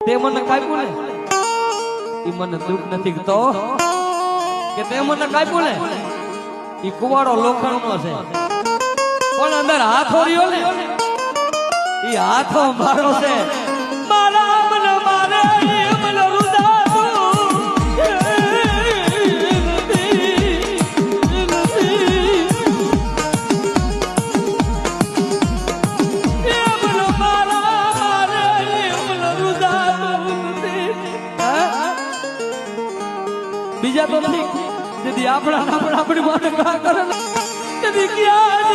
તે મને કાપ્યું ને ઈ મને દુઃખ નથી તો કે તે મને કાપ્યું ને ઈ કુવાડો લોખંડનો છે પણ અંદર હાથો રહ્યો ને ઈ હાથો મારો છે મારા મને મારે મને બીજા તો નહીં દીદી આપણી માટે કા કરે ને દીદી ક્યાં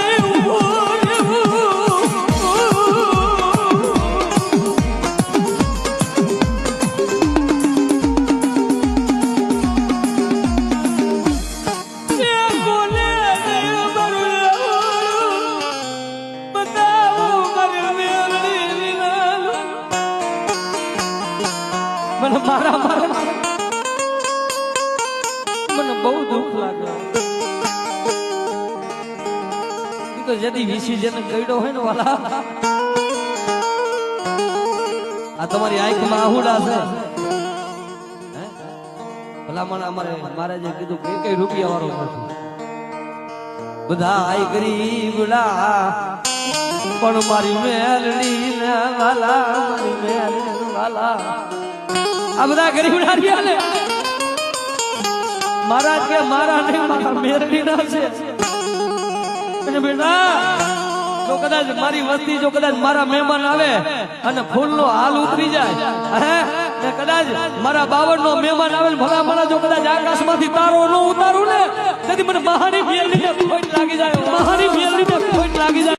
મને મારા મને બહુ દુઃખ લાગે તો જેથી વીસી જેને ગયડો હોય ને વાલા આ તમારી આંખમાં આહુડા છે ભલામણ મારે જે કીધું કઈ રૂપિયા વાળો નથી બધા આઈ ગરીબડા પણ મારી મેલડી ને વાલા મારી મેલડી વાલા આ બધા ગરીબડા રહ્યા ને મારા કે મારા નહીં મારા મેરડી ના છે અને બેટા જો કદાચ મારી વસ્તી જો કદાચ મારા મહેમાન આવે અને ફૂલનો હાલ ઉતરી જાય હે ને કદાચ મારા 52 નો મહેમાન આવે ભલા ભલા જો કદાચ આકાશમાંથી તારો ન ઉતારું ને તેથી મને મહાની મેલડી ને ખોટ લાગી જાય મહાની મેલડી ને ખોટ લાગી જાય